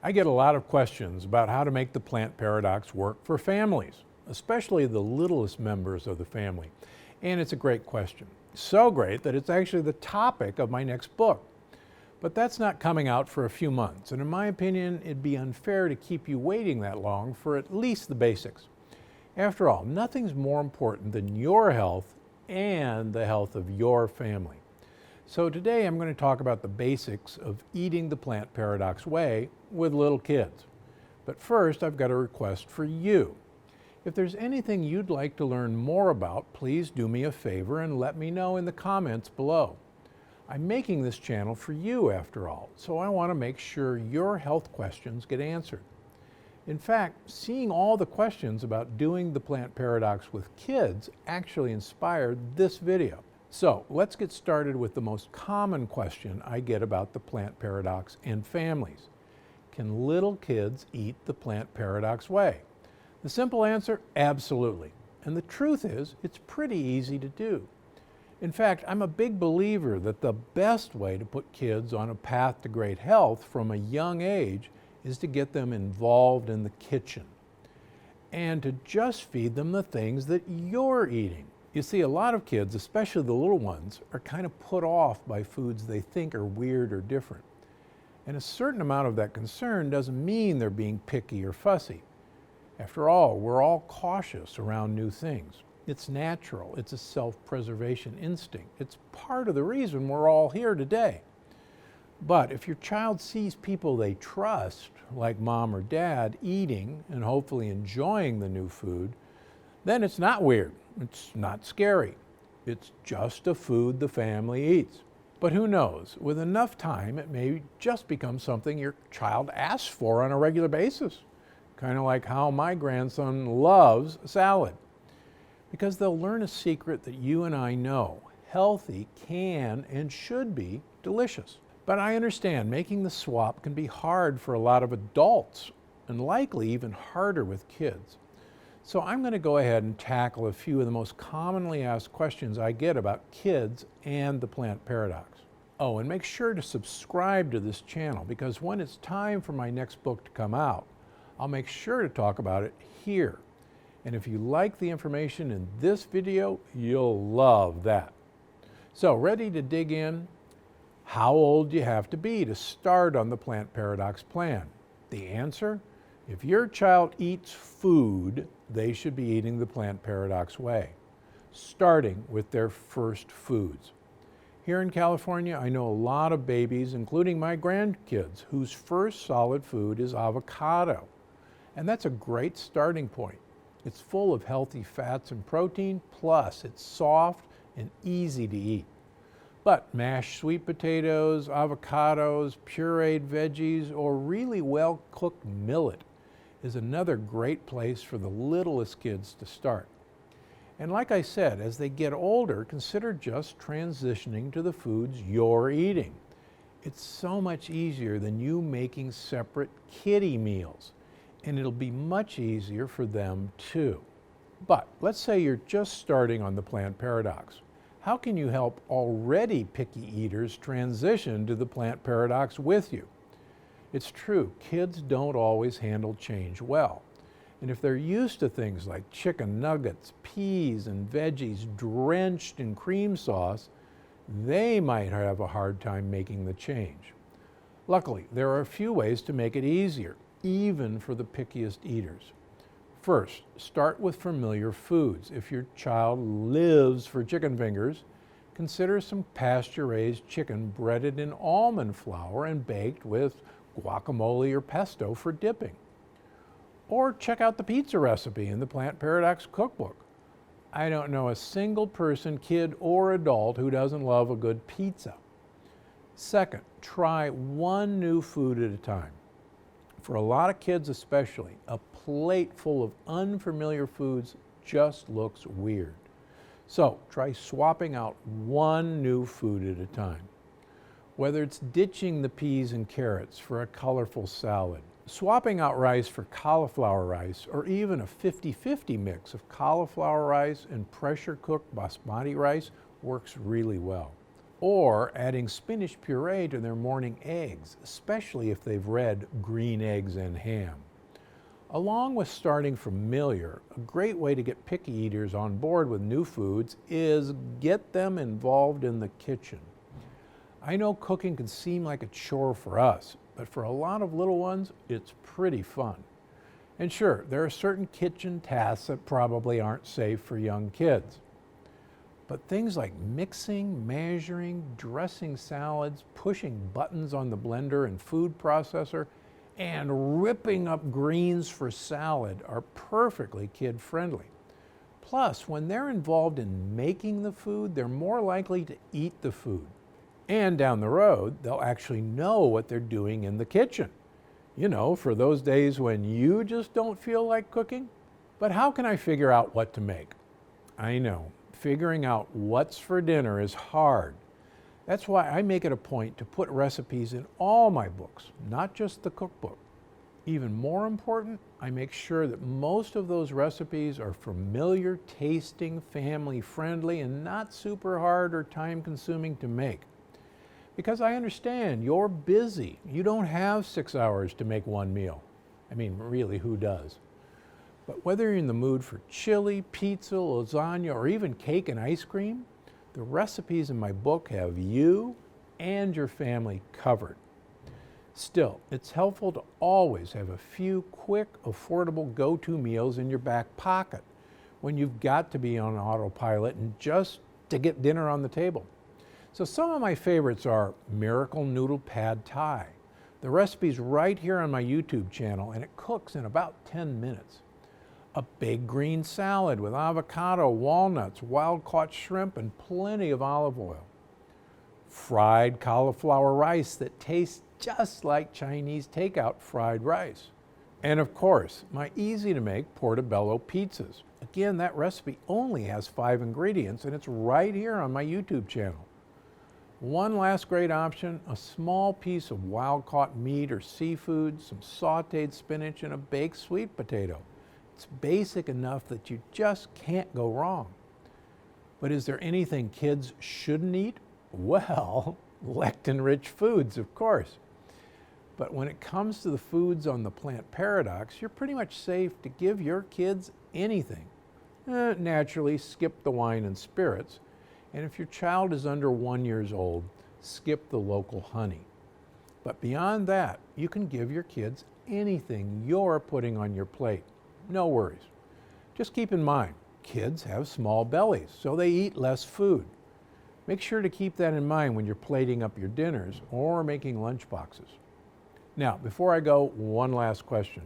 I get a lot of questions about how to make the plant paradox work for families, especially the littlest members of the family. And it's a great question. So great that it's actually the topic of my next book. But that's not coming out for a few months, and in my opinion, it'd be unfair to keep you waiting that long for at least the basics. After all, nothing's more important than your health and the health of your family. So today I'm going to talk about the basics of eating the plant paradox way with little kids. But first, I've got a request for you. If there's anything you'd like to learn more about, please do me a favor and let me know in the comments below. I'm making this channel for you after all, so I want to make sure your health questions get answered. In fact, seeing all the questions about doing the plant paradox with kids actually inspired this video. So let's get started with the most common question I get about the plant paradox and families. Can little kids eat the plant paradox way? The simple answer, absolutely. And the truth is, it's pretty easy to do. In fact, I'm a big believer that the best way to put kids on a path to great health from a young age is to get them involved in the kitchen and to just feed them the things that you're eating. You see, a lot of kids, especially the little ones, are kind of put off by foods they think are weird or different. And a certain amount of that concern doesn't mean they're being picky or fussy. After all, we're all cautious around new things. It's natural. It's a self-preservation instinct. It's part of the reason we're all here today. But if your child sees people they trust, like mom or dad, eating and hopefully enjoying the new food, then it's not weird. It's not scary. It's just a food the family eats. But who knows? With enough time, it may just become something your child asks for on a regular basis. Kind of like how my grandson loves salad. Because they'll learn a secret that you and I know. Healthy can and should be delicious. But I understand making the swap can be hard for a lot of adults and likely even harder with kids. So I'm going to go ahead and tackle a few of the most commonly asked questions I get about kids and the plant paradox. Oh, and make sure to subscribe to this channel because when it's time for my next book to come out, I'll make sure to talk about it here. And if you like the information in this video, you'll love that. So, ready to dig in? How old do you have to be to start on the plant paradox plan? The answer? If your child eats food, they should be eating the plant paradox way, starting with their first foods. Here in California, I know a lot of babies, including my grandkids, whose first solid food is avocado. And that's a great starting point. It's full of healthy fats and protein, plus it's soft and easy to eat. But mashed sweet potatoes, avocados, pureed veggies, or really well-cooked millet is another great place for the littlest kids to start. And like I said, as they get older, consider just transitioning to the foods you're eating. It's so much easier than you making separate kiddie meals, and it'll be much easier for them too. But let's say you're just starting on the plant paradox. How can you help already picky eaters transition to the plant paradox with you? It's true, kids don't always handle change well. And if they're used to things like chicken nuggets, peas, and veggies drenched in cream sauce, they might have a hard time making the change. Luckily, there are a few ways to make it easier, even for the pickiest eaters. First, start with familiar foods. If your child lives for chicken fingers, consider some pasture-raised chicken breaded in almond flour and baked with guacamole or pesto for dipping. Or check out the pizza recipe in the Plant Paradox cookbook. I don't know a single person, kid or adult, who doesn't love a good pizza. Second, try one new food at a time. For a lot of kids especially, a plate full of unfamiliar foods just looks weird. So try swapping out one new food at a time. Whether it's ditching the peas and carrots for a colorful salad, swapping out rice for cauliflower rice, or even a 50-50 mix of cauliflower rice and pressure-cooked basmati rice works really well. or adding spinach puree to their morning eggs, especially if they've read Green Eggs and Ham. Along with starting familiar, a great way to get picky eaters on board with new foods is get them involved in the kitchen. I know cooking can seem like a chore for us, but for a lot of little ones, it's pretty fun. And sure, there are certain kitchen tasks that probably aren't safe for young kids. But things like mixing, measuring, dressing salads, pushing buttons on the blender and food processor, and ripping up greens for salad are perfectly kid-friendly. Plus, when they're involved in making the food, they're more likely to eat the food. And down the road, they'll actually know what they're doing in the kitchen. You know, for those days when you just don't feel like cooking. But how can I figure out what to make? I know, figuring out what's for dinner is hard. That's why I make it a point to put recipes in all my books, not just the cookbook. Even more important, I make sure that most of those recipes are familiar, tasting, family-friendly, and not super hard or time-consuming to make. Because I understand you're busy. You don't have 6 hours to make one meal. I mean, really, who does? But whether you're in the mood for chili, pizza, lasagna, or even cake and ice cream, the recipes in my book have you and your family covered. Still, it's helpful to always have a few quick, affordable go-to meals in your back pocket when you've got to be on autopilot and just to get dinner on the table. So some of my favorites are Miracle Noodle Pad Thai. The recipe's right here on my YouTube channel, and it cooks in about 10 minutes. A big green salad with avocado, walnuts, wild-caught shrimp, and plenty of olive oil. Fried cauliflower rice that tastes just like Chinese takeout fried rice. And of course, my easy-to-make portobello pizzas. Again, that recipe only has 5 ingredients, and it's right here on my YouTube channel. One last great option, a small piece of wild-caught meat or seafood, some sautéed spinach, and a baked sweet potato. It's basic enough that you just can't go wrong. But is there anything kids shouldn't eat? Well, lectin-rich foods, of course. But when it comes to the foods on the plant paradox, you're pretty much safe to give your kids anything. Naturally, skip the wine and spirits. And if your child is under 1 year old, skip the local honey. But beyond that, you can give your kids anything you're putting on your plate. No worries. Just keep in mind, kids have small bellies, so they eat less food. Make sure to keep that in mind when you're plating up your dinners or making lunch boxes. Now, before I go, one last question.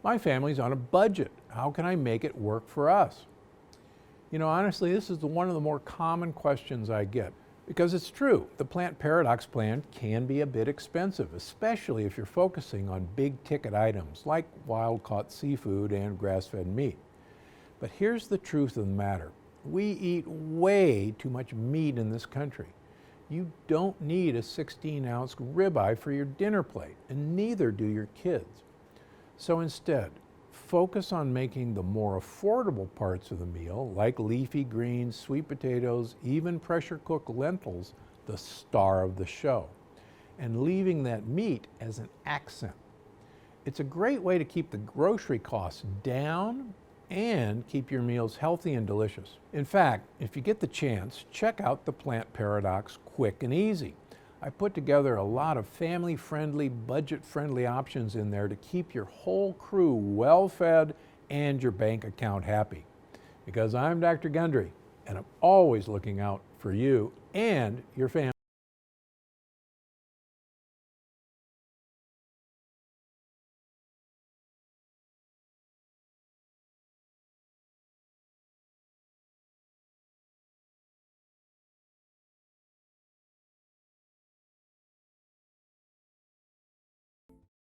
My family's on a budget. How can I make it work for us? You know, honestly, this is one of the more common questions I get. Because it's true, the Plant Paradox plan can be a bit expensive, especially if you're focusing on big ticket items like wild-caught seafood and grass-fed meat. But here's the truth of the matter. We eat way too much meat in this country. You don't need a 16-ounce ribeye for your dinner plate, and neither do your kids. So instead, focus on making the more affordable parts of the meal, like leafy greens, sweet potatoes, even pressure-cooked lentils, the star of the show, and leaving that meat as an accent. It's a great way to keep the grocery costs down and keep your meals healthy and delicious. In fact, if you get the chance, check out the Plant Paradox Quick and Easy. I put together a lot of family-friendly, budget-friendly options in there to keep your whole crew well-fed and your bank account happy. Because I'm Dr. Gundry, and I'm always looking out for you and your family.